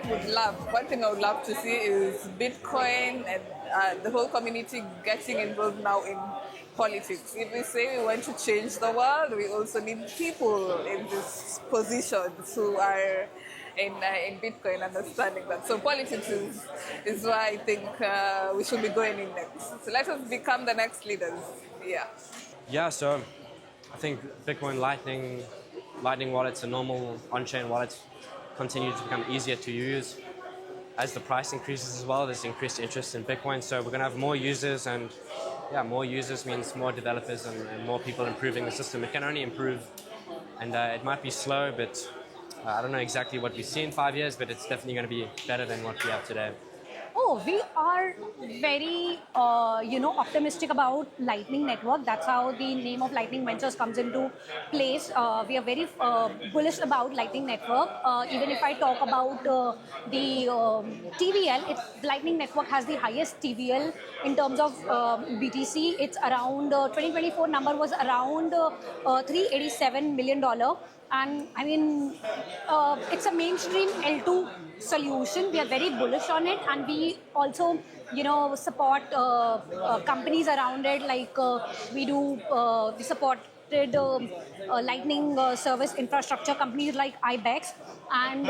one thing I would love to see is Bitcoin and the whole community getting involved now in politics. If we say we want to change the world, we also need people in these positions who are in Bitcoin understanding that. So politics is where I think we should be going in next. So let us become the next leaders. Yeah. Yeah, so I think Bitcoin Lightning wallets and normal on-chain wallets continue to become easier to use. As the price increases as well, there's increased interest in Bitcoin. So we're going to have more users, and yeah, more users means more developers and more people improving the system. It can only improve, and it might be slow, but I don't know exactly what we see in 5 years, but it's definitely going to be better than what we have today. Oh, we are very, optimistic about Lightning Network. That's how the name of Lightning Ventures comes into place. We are very bullish about Lightning Network. Even if I talk about the TVL, Lightning Network has the highest TVL in terms of BTC. It's around 2024 number was around $387 million. And I mean, it's a mainstream L2 solution. We are very bullish on it, and we also, support companies around it. Like we supported Lightning service infrastructure companies like IBEX and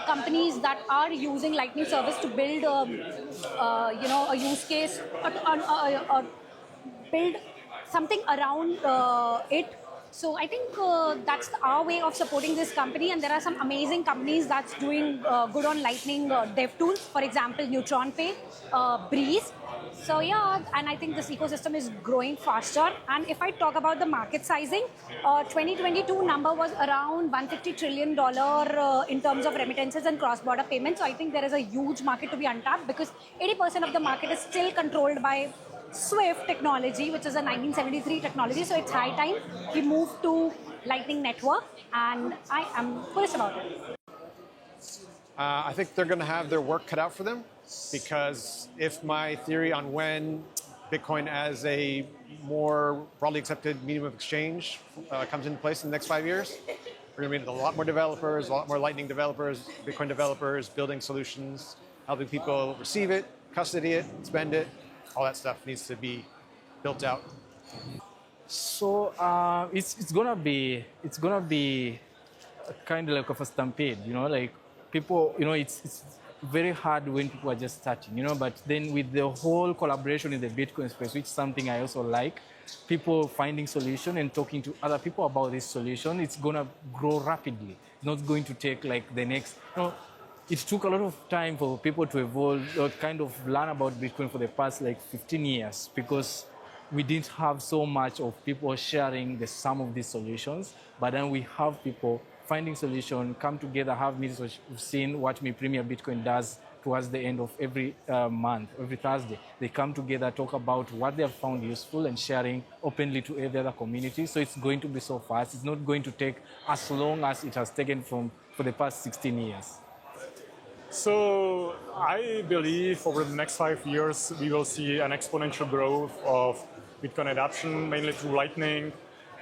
companies that are using Lightning service to build, a use case or build something around it. So I think that's our way of supporting this company, and there are some amazing companies that's doing good on Lightning dev tools. For example, Neutron Pay, Breeze. So yeah, and I think this ecosystem is growing faster. And if I talk about the market sizing, 2022 number was around $150 trillion in terms of remittances and cross-border payments. So I think there is a huge market to be untapped because 80% of the market is still controlled by Swift technology, which is a 1973 technology. So it's high time we move to Lightning Network, and I am bullish about it. I think they're going to have their work cut out for them, because if my theory on when Bitcoin as a more broadly accepted medium of exchange comes into place in the next 5 years, we're going to meet a lot more developers, a lot more Lightning developers, Bitcoin developers, building solutions, helping people receive it, custody it, spend it. All that stuff needs to be built out. So it's gonna be kind of like of a stampede, like people, it's very hard when people are just starting, but then with the whole collaboration in the Bitcoin space, which is something I also like, people finding solution and talking to other people about this solution, it's gonna grow rapidly. It's not going to take like the next, it took a lot of time for people to evolve or kind of learn about Bitcoin for the past like 15 years because we didn't have so much of people sharing the sum of these solutions. But then we have people finding solutions, come together, have meetings. We've seen what Mi Premier Bitcoin does towards the end of every month, every Thursday. They come together, talk about what they have found useful and sharing openly to every other community. So it's going to be so fast. It's not going to take as long as it has taken for the past 16 years. So I believe over the next 5 years, we will see an exponential growth of Bitcoin adoption, mainly through Lightning.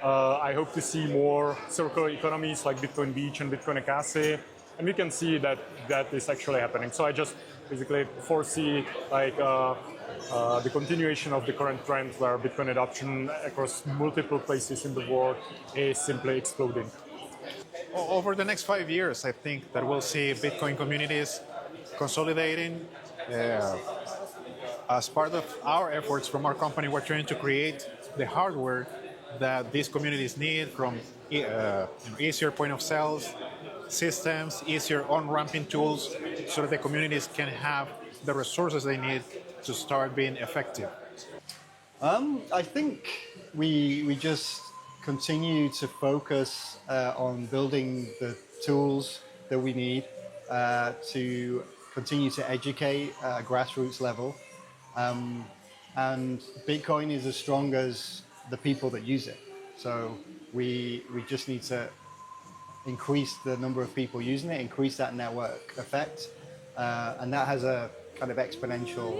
I hope to see more circular economies like Bitcoin Beach and Bitcoin Acasi. And we can see that that is actually happening. So I just basically foresee like the continuation of the current trend where Bitcoin adoption across multiple places in the world is simply exploding. Over the next 5 years, I think that we'll see Bitcoin communities consolidating. As part of our efforts from our company, we're trying to create the hardware that these communities need, from easier point of sales systems, easier on-ramping tools, so that the communities can have the resources they need to start being effective. I think we just continue to focus on building the tools that we need to continue to educate at a grassroots level. And Bitcoin is as strong as the people that use it. So we just need to increase the number of people using it, increase that network effect, and that has a kind of exponential